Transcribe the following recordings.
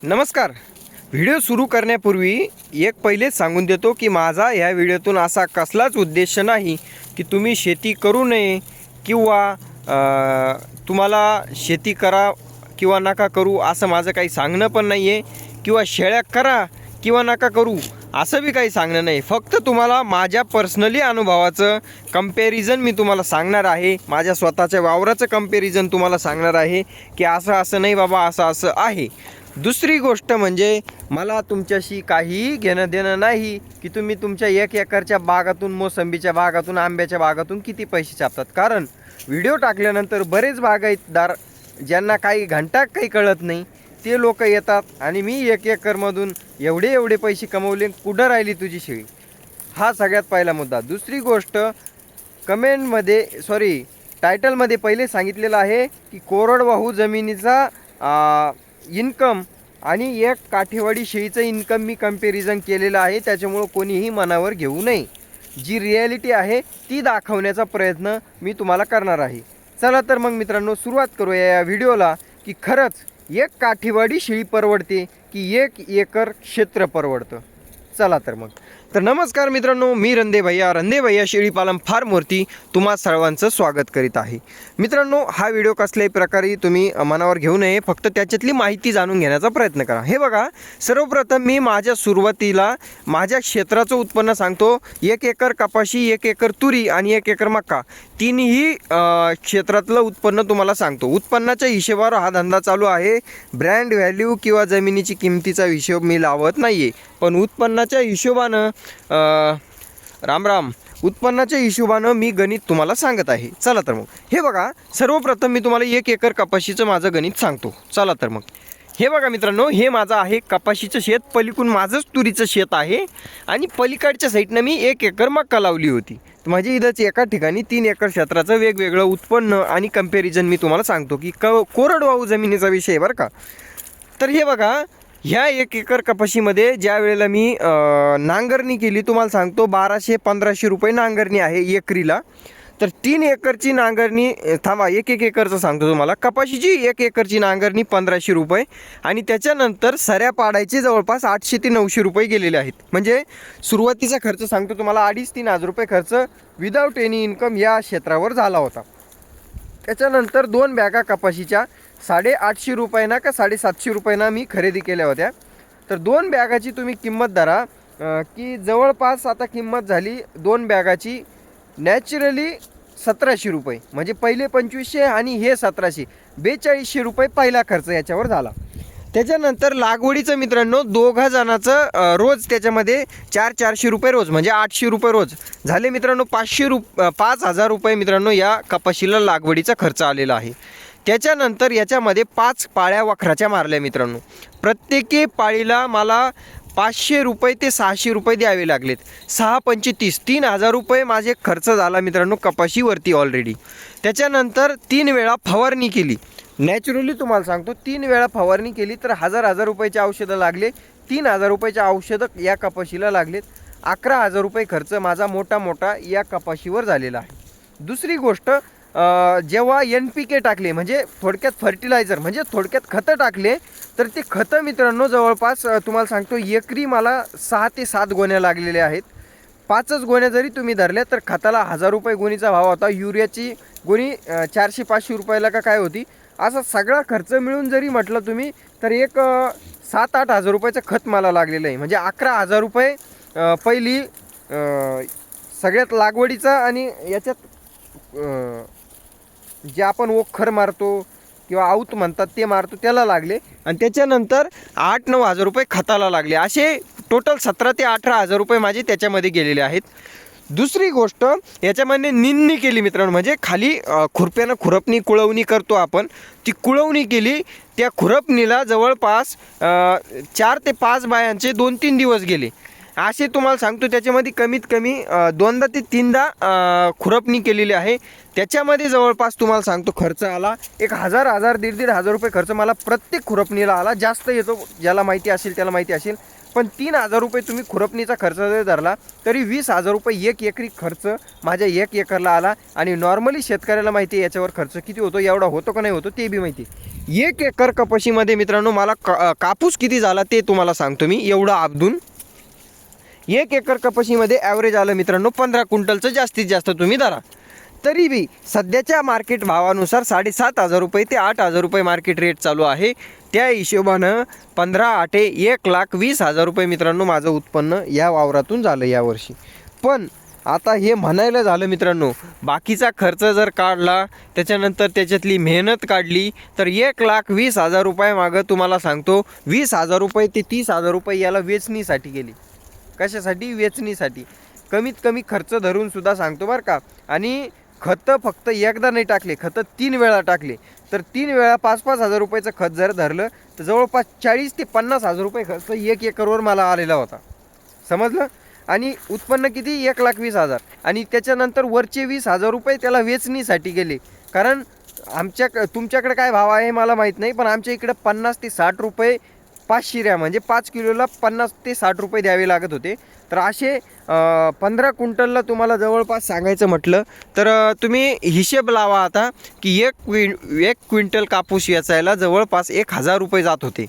नमस्कार. व्हिडिओ सुरू करण्यापूर्वी एक पहिलेच सांगून देतो की माझा ह्या व्हिडिओतून असा कसलाच उद्देश नाही की तुम्ही शेती करू नये किंवा तुम्हाला शेती करा किंवा नका करू असं माझं काही सांगणं पण नाही आहे, किंवा शेळ्या करा किंवा नका करू असं बी काही सांगणं नाही. फक्त तुम्हाला माझ्या पर्सनली अनुभवाचं कंपॅरिझन मी तुम्हाला सांगणार आहे. माझ्या स्वतःच्या वावराचं कंपॅरिझन तुम्हाला सांगणार आहे की असं असं नाही बाबा, असं असं आहे. दुसरी गोष्ट म्हणजे मला तुमच्याशी काहीही घेणं देणं नाही की तुम्ही तुमच्या 1 एकरच्या बागातून, मोसंबीच्या बागातून, आंब्याच्या बागातून किती पैसे छापतात. कारण व्हिडिओ टाकल्यानंतर बरेच बागायतदार ज्यांना काही घंटा काही कळत नाही ते लोक येतात आणि मी 1 एकरमधून एवढे पैसे कमवले, कुठं राहिली तुझी शेळी. हा सगळ्यात पहिला मुद्दा. दुसरी गोष्ट, टायटलमध्ये पहिले सांगितलेलं आहे की कोरडवाहू जमिनीचा इन्कम आणि एक काठेवाडी शेळीचं इन्कम मी कंपॅरिझन केलेलं आहे. त्याच्यामुळं कोणीही मनावर घेऊ नये. जी रिॲलिटी आहे ती दाखवण्याचा प्रयत्न मी तुम्हाला करणार आहे. चला तर मग मित्रांनो, सुरुवात करूया या व्हिडिओला की खरंच एक काठीवाडी शेळी परवडते की 1 एकर क्षेत्र परवडतं. चला तर नमस्कार मित्रांनो, मी रंदे भैया शेळीपालन फार्मवरती तुम्हा सर्वांचं स्वागत करीत आहे. मित्रांनो, हा व्हिडिओ कसल्याही प्रकारे तुम्ही मनावर घेऊ नये, फक्त त्याच्यातली माहिती जाणून घेण्याचा प्रयत्न करा. हे बघा, सर्वप्रथम मी माझ्या सुरुवातीला माझ्या क्षेत्राचं उत्पन्न सांगतो. 1 एकर कपाशी, 1 एकर तुरी आणि 1 एकर मका, तिन्ही क्षेत्रातलं उत्पन्न तुम्हाला सांगतो. उत्पन्नाच्या हिशोबावर हा धंदा चालू आहे. ब्रँड व्हॅल्यू किंवा जमिनीची किमतीचा हिशोब मी लावत नाही आहे, पण उत्पन्नाच्या हिशोबानं उत्पन्नाच्या हिशोबानं मी गणित तुम्हाला सांगत आहे. चला तर मग हे बघा, सर्वप्रथम मी तुम्हाला 1 एकर कपाशीचं माझं गणित सांगतो. चला तर मग हे बघा मित्रांनो, हे माझं आहे कपाशीचं शेत. पलीकडून माझंच तुरीचं शेत आहे आणि पलीकडच्या साईडनं मी 1 एकर मका लावली होती. माझी इथंच एका ठिकाणी 3 एकर क्षेत्राचं वेगवेगळं उत्पन्न आणि कंपॅरिझन मी तुम्हाला सांगतो की कोरडवाहू जमिनीचा विषय बरं का. तर हे बघा, ह्या 1 एकर कपाशीमध्ये ज्या वेळेला मी नांगरणी केली, तुम्हाला सांगतो 1200-1500 रुपये नांगरणी आहे एकरीला. तर 3 एकरची नांगरणी, थांबा 1 एकरचं सांगतो तुम्हाला. कपाशीची 1 एकरची नांगरणी 1500 रुपये आणि त्याच्यानंतर सऱ्या पाडायचे जवळपास 800 ते 900 रुपये गेलेले आहेत. म्हणजे सुरुवातीचा खर्च सांगतो तुम्हाला 2,500-3 हजार रुपये खर्च विदाऊट एनी इन्कम या क्षेत्रावर झाला होता. त्याच्यानंतर 2 बॅगा कपाशीच्या 850 रुपयांना का 750 रुपयांना मी खरेदी केल्या होत्या. तर 2 बॅगाची तुम्ही किंमत धरा की जवळपास आता किंमत झाली 2 बॅगाची नॅचरली 1700 रुपये. म्हणजे पहिले 2500 आणि हे 1700, 4200 रुपये पहिला खर्च याच्यावर झाला. त्याच्यानंतर लागवडीचं मित्रांनो, दोघा जणाचं रोज त्याच्यामध्ये 400 रुपये रोज, म्हणजे 800 रुपये रोज झाले मित्रांनो. 5,000 रुपये मित्रांनो या कपाशीला लागवडीचा खर्च आलेला आहे. त्याच्यानंतर याच्यामध्ये 5 पाळ्या वखराच्या मारल्या मित्रांनो. प्रत्येकी पाळीला मला 500 रुपये ते 600 रुपये द्यावे लागलेत. 6×5 = 3,000 रुपये माझे खर्च झाला मित्रांनो कपाशीवरती ऑलरेडी. त्याच्यानंतर 3 वेळा फवारणी केली. नॅचरली तुम्हाला सांगतो 3 वेळा फवारणी केली तर 1000 रुपयाचे औषधं लागले. 3000 रुपयाचे औषधं या कपाशीला लागलेत. 11,000 रुपये खर्च माझा मोठा या कपाशीवर झालेला आहे. दुसरी गोष्ट, जेव्हा NPK टाकले, म्हणजे थोडक्यात फर्टिलायझर, म्हणजे थोडक्यात खतं टाकले, तर ते खतं मित्रांनो जवळपास तुम्हाला सांगतो एकरी मला 6 ते 7 गोण्या लागलेल्या आहेत. 5च गोण्या जरी तुम्ही धरल्या तर खताला 1000 रुपये गोणीचा भाव होता. युरियाची गोणी 400-500 रुपयाला का काय होती. असा सगळा खर्च मिळून जरी म्हटलं तुम्ही तर एक 7-8 हजार रुपयाचं खत मला लागलेलं आहे. म्हणजे 11,000 रुपये पहिली सगळ्यात लागवडीचा आणि याच्यात जे आपण ओखर मारतो किंवा आऊत म्हणतात ते मारतो त्याला लागले. आणि त्याच्यानंतर 8-9 हजार रुपये खताला लागले. असे टोटल 17 ते 18 हजार रुपये माझे त्याच्यामध्ये गेलेले आहेत. दुसरी गोष्ट, याच्यामध्ये निंदणी केली मित्रांनो, म्हणजे खाली खुरप्यानं खुरपणी कुळवणी करतो आपण, ती कुळवणी केली. त्या खुरपणीला जवळपास 4 ते 5 बायांचे 2-3 दिवस गेले. असे तुम्हाला सांगतो त्याच्यामध्ये कमीत कमी 2दा ते 3दा खुरपणी केलेली आहे. त्याच्यामध्ये जवळपास तुम्हाला सांगतो खर्च आला 1,000, 1,500 रुपये खर्च मला प्रत्येक खुरपणीला आला. जास्त येतो, ज्याला माहिती असेल त्याला माहिती असेल. पण 3,000 रुपये तुम्ही खुरपणीचा खर्च जरी धरला तरी 20,000 रुपये एक एकरी खर्च माझ्या 1 एकरला आला. आणि नॉर्मली शेतकऱ्याला माहिती आहे याच्यावर खर्च किती होतो, एवढा होतो का नाही होतो ते बी माहिती. 1 एकर कपाशीमध्ये मित्रांनो मला कापूस किती झाला ते तुम्हाला सांगतो मी. एवढं आपदून 1 एकर कपाशीमध्ये ॲव्हरेज आलं मित्रांनो 15 क्विंटलचं जास्तीत जास्त तुम्ही धरा. तरी बी सध्याच्या मार्केट भावानुसार 7,500 रुपये ते 8,000 रुपये मार्केट रेट चालू आहे. त्या हिशोबानं 15×8 1,20,000 रुपये मित्रांनो माझं उत्पन्न या वावरातून झालं यावर्षी. पण आता हे म्हणायला झालं मित्रांनो, बाकीचा खर्च जर काढला त्याच्यानंतर त्याच्यातली मेहनत काढली तर 1,20,000 रुपये मागं तुम्हाला सांगतो 20,000 रुपये ते 30,000 रुपये याला वेचणीसाठी गेली. कशासाठी? वेचणीसाठी. कमीत कमी खर्च धरून सुद्धा सांगतो बरं का. आणि खतं फक्त एकदा नाही टाकले, खतं 3 वेळा टाकले. तर 3 वेळा 5,000 रुपयाचं खत जर धरलं तर जवळपास 40,000 ते 50,000 रुपये खर्च 1 एकरवर मला आलेला होता. समजलं? आणि उत्पन्न किती? 1,20,000. आणि त्याच्यानंतर वरचे 20,000 रुपये त्याला वेचणीसाठी गेले. कारण तुमच्याकडे काय भाव आहे मला माहीत नाही, पण आमच्या इकडं 50 ते 60 रुपये 5 शिऱ्या म्हणजे 5 किलोला 50 ते 60 रुपये द्यावे लागत होते. तर असे 15 क्विंटलला तुम्हाला जवळपास सांगायचं म्हटलं तर तुम्ही हिशेब लावा आता की 1 क्विंटल कापूस वेचायला जवळपास 1,000 रुपये जात होते.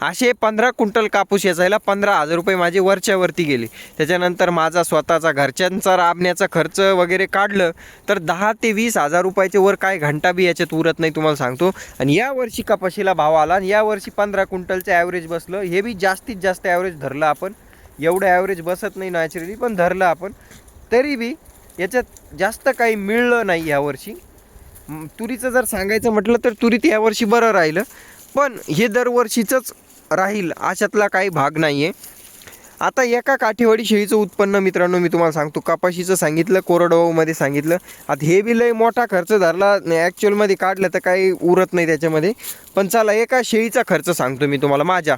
असे 15 क्विंटल कापूस वेचायला 15,000 रुपये माझे वरच्यावरती गेले. त्याच्यानंतर माझा स्वतःचा घरच्यांचा राबण्याचा खर्च वगैरे काढलं तर 10,000 ते 20,000 रुपयाचे वर काय घंटा बी याच्यात उरत नाही तुम्हाला सांगतो. आणि यावर्षी कपाशीला भाव आला आणि यावर्षी 15 क्विंटलचं ॲव्हरेज बसलं. हे बी जास्तीत जास्त ॲव्हरेज धरलं आपण. एवढं ॲव्हरेज बसत नाही नॅचरली, पण धरलं आपण. तरी बी याच्यात जास्त काही मिळलं नाही यावर्षी. तुरीचं जर सांगायचं म्हटलं तर तुरीत यावर्षी बरं राहिलं, पण हे दरवर्षीचंच राहील अशातला काही भाग नाही आहे. आता एका काठीवाडी शेळीचं उत्पन्न मित्रांनो मी तुम्हाला सांगतो. कपाशीचं सांगितलं, कोरडवाहूमध्ये सांगितलं. आता हे बी लय मोठा खर्च धरला ॲक्च्युअलमध्ये काढलं तर काही उरत नाही त्याच्यामध्ये. पण चला एका शेळीचा खर्च सांगतो मी तुम्हाला माझ्या.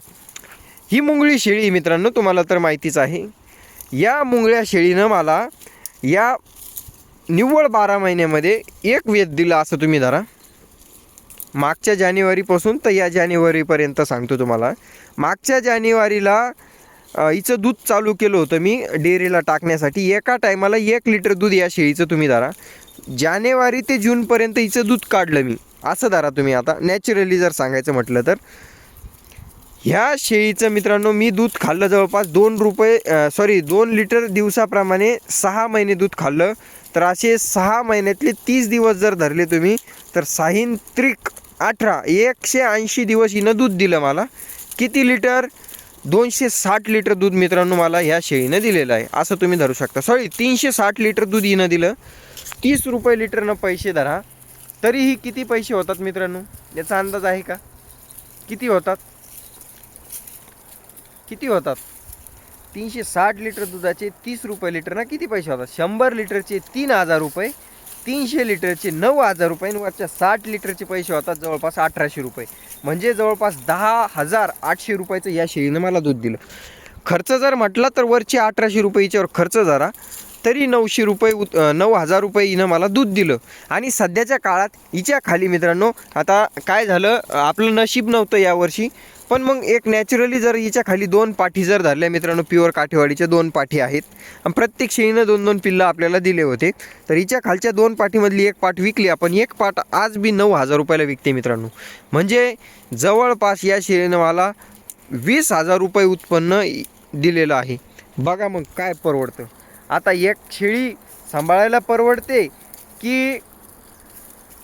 ही मुंगळी शेळी मित्रांनो तुम्हाला तर माहितीच आहे. या मुंगळ्या शेळीनं मला या निव्वळ 12 महिन्यामध्ये एक वेध दिला असं तुम्ही धरा. मागच्या जानेवारीपासून तर या जानेवारीपर्यंत सांगतो तुम्हाला. मागच्या जानेवारीला हिचं दूध चालू केलं होतं मी डेअरीला टाकण्यासाठी. एका टायमाला 1 लिटर दूध या शेळीचं तुम्ही धरा. जानेवारी ते जूनपर्यंत हिचं दूध काढलं मी असं धरा तुम्ही. आता नॅचरली जर सांगायचं म्हटलं तर ह्या शेळीचं मित्रांनो मी दूध खाल्लं जवळपास 2 लिटर दिवसाप्रमाणे 6 महिने दूध खाल्लं. तर असे 6 महिन्यातले 30 दिवस जर धरले तुम्ही तर 6×18 180 दिवस हिनं दूध दिलं मला. किती लिटर? 260 लिटर दूध मित्रांनो मला ह्या शेळीनं दिलेलं आहे असं तुम्ही धरू शकता. 360 लिटर दूध हिनं दिलं. 30 रुपये लिटरनं पैसे धरा. तरीही किती पैसे होतात मित्रांनो याचा अंदाज आहे का? किती होतात? 360 लिटर दुधाचे 30 रुपये लिटरना किती पैसे होतात? 100 लिटरचे 3,000 रुपये, 300 लिटरचे 9,000 रुपये आणि वरच्या 60 लिटरचे पैसे होतात जवळपास 1,800 रुपये. म्हणजे जवळपास 10,800 रुपयाचं या शेळीनं मला दूध दिलं. खर्च जर म्हटला तर वरचे 1,800 रुपये हिच्यावर खर्च जरा तरी 9,000 रुपये हिनं मला दूध दिलं. आणि सध्याच्या काळात हिच्या खाली मित्रांनो आता काय झालं, आपलं नशीब नव्हतं यावर्षी, पण मग एक नॅचरली जर हिच्या खाली 2 पाठी जर धरल्या मित्रांनो, प्युअर काठेवाडीच्या 2 पाठी आहेत आणि प्रत्येक शेळीनं 2-2 पिल्लं आपल्याला दिले होते. तर हिच्या खालच्या 2 पाठीमधली 1 पाठ विकली आपण. 1 पाठ आज बी 9,000 रुपयाला विकते मित्रांनो. म्हणजे जवळपास या शेळीनं मला 20,000 रुपये उत्पन्न दिलेलं आहे. बघा मग काय परवडतं. आता एक शेळी सांभाळायला परवडते की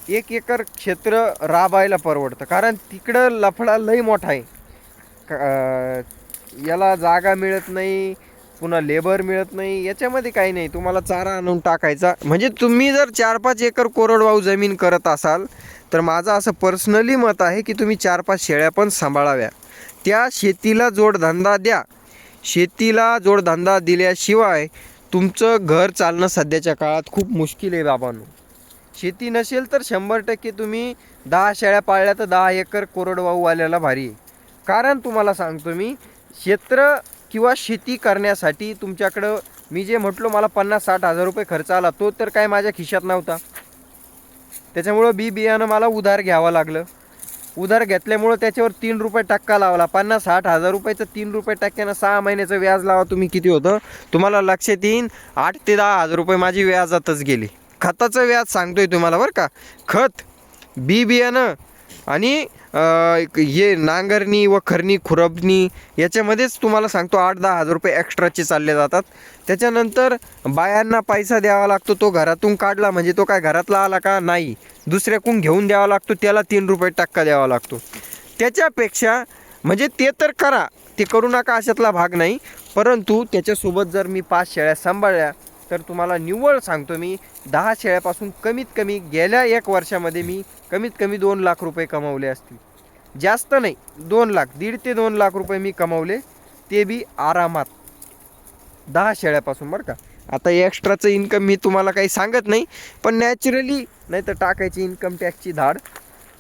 1 एकर क्षेत्र राबायला परवडतं? कारण तिकडं लफडा लई मोठा आहे. याला जागा मिळत नाही, पुन्हा लेबर मिळत नाही. याच्यामध्ये काही नाही, तुम्हाला चारा आणून टाकायचा. म्हणजे तुम्ही जर 4-5 एकर कोरडवाहू जमीन करत असाल तर माझं असं पर्सनली मत आहे की तुम्ही 4-5 शेळ्या पण सांभाळाव्या. त्या शेतीला जोडधंदा द्या. शेतीला जोडधंदा दिल्याशिवाय तुमचं घर चालणं सध्याच्या काळात खूप मुश्किल आहे बाबांनो. शेती नसेल तर 100% तुम्ही 10 शेळ्या पाळल्या तर 10 एकर कोरडवाहू वाल्याला भारी आहे. कारण तुम्हाला सांगतो मी, क्षेत्र किंवा शेती करण्यासाठी तुमच्याकडं मी जे म्हटलो मला 50-60 हजार रुपये खर्च आला, तो तर काय माझ्या खिशात नव्हता. त्याच्यामुळं बियाणं मला उधार घ्यावं लागलं. उधार घेतल्यामुळं त्याच्यावर 3 रुपये टक्का लावला, 50-60 हजार रुपयाचं 3 रुपये टक्क्यानं 6 महिन्याचं व्याज लावा तुम्ही, किती होतं तुम्हाला लक्षात येईन. 8 ते 10 हजार रुपये माझी व्याजातच गेली. खताचं व्याज सांगतोय तुम्हाला बरं का. खत, बी बियाणं आणि हे नांगरणी व खरणी खुरपणी याच्यामध्येच तुम्हाला सांगतो 8-10 हजार रुपये एक्स्ट्राचे चालले जातात. त्याच्यानंतर बायांना पैसा द्यावा लागतो, तो घरातून काढला म्हणजे तो काय घरातला आला का, नाही, दुसऱ्याकडून घेऊन द्यावा लागतो, त्याला 3 रुपये टक्का द्यावा लागतो. त्याच्यापेक्षा म्हणजे ते तर करा, ते करू नका अशातला भाग नाही, परंतु त्याच्यासोबत जर मी 5 शेळ्या सांभाळल्या तर तुम्हाला निव्वळ सांगतो मी 10 शेळ्यापासून कमीत कमी गेल्या 1 वर्षामध्ये मी कमीत कमी 2 लाख रुपये कमावले असतील. जास्त नाही, 2 लाख, 1.5 ते 2 लाख रुपये मी कमावले, ते बी आरामात 10 शेळ्यापासून बरं का. आता एक्स्ट्राचं इन्कम मी तुम्हाला काही सांगत नाही, पण नॅचरली, नाही तर टाकायची इन्कम टॅक्सची धाड,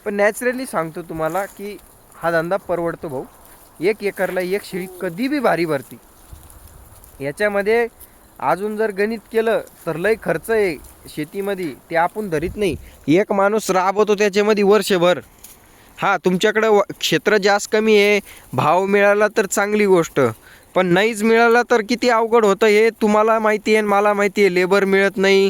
पण नॅचरली सांगतो तुम्हाला की हा धंदा परवडतो भाऊ. 1 एकरला 1 शेळी कधी बी भारी भरती. याच्यामध्ये अजून जर गणित केलं तर लय खर्च आहे शेतीमध्ये, ते आपण धरीत नाही. एक माणूस राबवतो त्याच्यामध्ये वर्षभर. हां, तुमच्याकडं क्षेत्र जास्त कमी आहे, भाव मिळाला तर चांगली गोष्ट, पण नाहीच मिळाला तर किती अवघड होतं हे तुम्हाला माहिती आहे, मला माहिती आहे. लेबर मिळत नाही,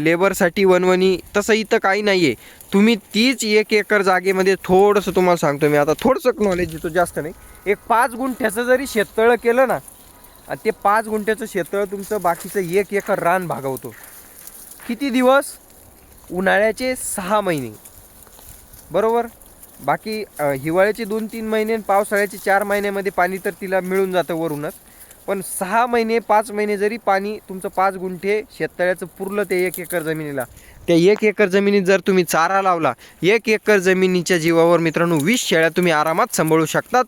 लेबरसाठी वनवणी. तसं इथं काही नाही आहे. तुम्ही तीच 1 एकर जागेमध्ये थोडंसं तुम्हाला सांगतो मी, आता थोडंसं नॉलेज देतो, जास्त नाही. एक 5 गुंठ्याचं जरी शेततळं केलं ना, ते 5 गुंठ्याचं शेततळं तुमचं बाकीचं 1 एकर रान भागवतो. किती दिवस? उन्हाळ्याचे 6 महिने बरोबर. बाकी हिवाळ्याचे 2-3 महिने आणि पावसाळ्याचे 4 महिन्यामध्ये पाणी तर तिला मिळून जातं वरूनच. पण 6 महिने 5 महिने जरी पाणी तुमचं 5 गुंठे शेततळ्याचं पुरलं ते 1 एकर जमिनीला, त्या 1 एकर जमिनीत जर तुम्ही चारा लावला, 1 एकर जमिनीच्या जीवावर मित्रांनो 20 शेळ्या तुम्ही आरामात सांभाळू शकतात.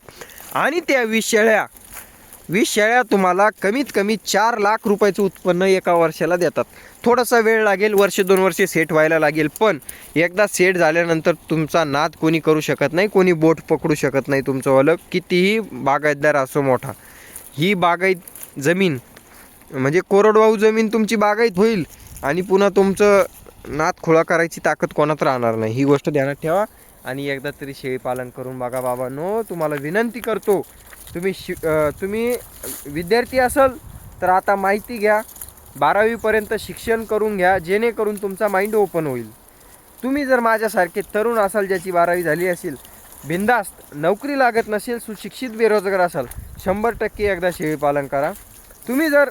आणि त्या 20 शेळ्या तुम्हाला कमीत कमी 4 लाख रुपयाचं उत्पन्न एका वर्षाला देतात. थोडासा वेळ लागेल, 1-2 वर्षे सेट व्हायला लागेल, पण एकदा सेट झाल्यानंतर तुमचा नाद कोणी करू शकत नाही, कोणी बोट पकडू शकत नाही तुमचं अलग, कितीही बागायतदार असो मोठा. ही बागायत जमीन म्हणजे कोरडवाहू जमीन तुमची बागायत होईल आणि पुन्हा तुमचं नाद खुळा करायची ताकद कोणात राहणार नाही. ही गोष्ट ध्यानात ठेवा आणि एकदा तरी शेळीपालन करून बघा बाबांनो. तुम्हाला विनंती करतो, तुम्ही विद्यार्थी असाल तर आता माहिती घ्या, 12वीपर्यंत शिक्षण करून घ्या, जेणेकरून तुमचा माइंड ओपन होईल. तुम्ही जर माझ्यासारखे तरुण असाल, ज्याची 12वी झाली असेल, बिंदास्त, नोकरी लागत नसेल, सुशिक्षित बेरोजगार असाल, 100% एकदा शेळीपालन करा. तुम्ही जर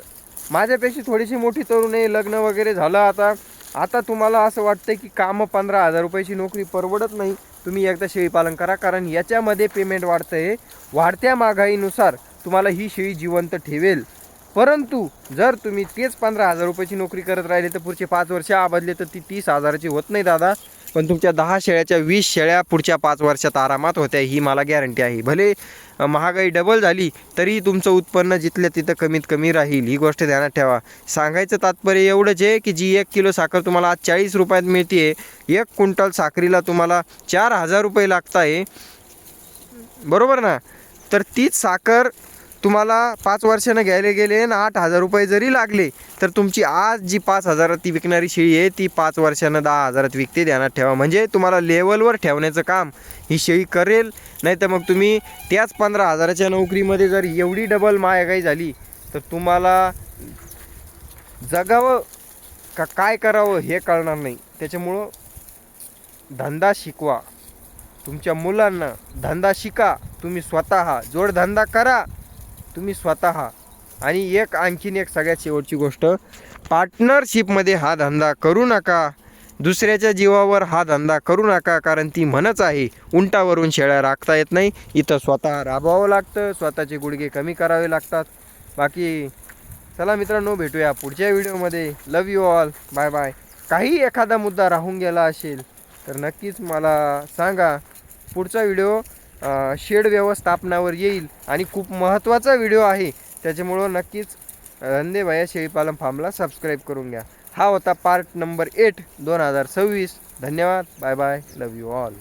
माझ्यापेक्षा थोडीशी मोठी तरुण आहे, लग्न वगैरे झालं, आता तुम्हाला असं वाटतं की कामं 15,000 रुपयाची नोकरी परवडत नाही, तुम्ही एकदा शेळीपालन करा, कारण याच्यामध्ये पेमेंट वाढतं आहे. वाढत्या महागाईनुसार तुम्हाला ही शेळी जिवंत ठेवेल. परंतु जर तुम्ही तेच 15,000 रुपयाची नोकरी करत राहिले तर पुढचे 5 वर्ष आबदले तर ती 30,000ची होत नाही दादा. पण तुमच्या 10 शेळ्याच्या 20 शेळ्या पुढच्या 5 वर्षात आरामात होत्या, ही मला गॅरंटी आहे. भले महागाई डबल झाली तरी तुमचं उत्पन्न जिथल्या तिथं कमीत कमी राहील, ही गोष्ट ध्यानात ठेवा. सांगायचं तात्पर्य एवढंच आहे की जी 1 किलो साखर तुम्हाला आज 40 रुपयात मिळते, 1 क्विंटल साखरीला तुम्हाला 4,000 रुपये लागत आहे, बरोबर ना. तर तीच साखर तुम्हाला 5 वर्षानं घ्यायला गेले आणि 8,000 रुपये जरी लागले तर तुमची आज जी 5,000 ती विकणारी शेळी आहे ती 5 वर्षानं 10,000 विकते, ध्यानात ठेवा. म्हणजे तुम्हाला लेवलवर ठेवण्याचं काम ही शेळी करेल. नाही तर मग तुम्ही त्याच 15,000च्या नोकरीमध्ये जर एवढी डबल महागाई झाली तर तुम्हाला जगावं का काय करावं हे कळणार नाही. त्याच्यामुळं धंदा शिकवा, तुमच्या मुलांना धंदा शिका, तुम्ही स्वतः जोडधंदा करा तुम्ही स्वतः. आणि आणखीन एक सगळ्यात शेवटची गोष्ट, पार्टनरशिपमध्ये हा धंदा करू नका, दुसऱ्याच्या जीवावर हा धंदा करू नका, कारण ती म्हणच आहे उंटावरून शेळ्या राखता येत नाही. इथं स्वतः राबवावं लागतं, स्वतःचे गुडघे कमी करावे लागतात. बाकी चला मित्रांनो, भेटूया पुढच्या व्हिडिओमध्ये. लव यू ऑल, बाय बाय. काही एखादा मुद्दा राहून गेला असेल तर नक्कीच मला सांगा. पुढचा व्हिडिओ शेड व्यवस्थापनावर येईल आणि खूप महत्त्वाचा व्हिडिओ आहे, त्याच्यामुळं नक्कीच धंदे भैया शेळीपालन फार्मला सबस्क्राईब करून घ्या. हा होता पार्ट नंबर 8 2026. धन्यवाद, bye bye, love you all.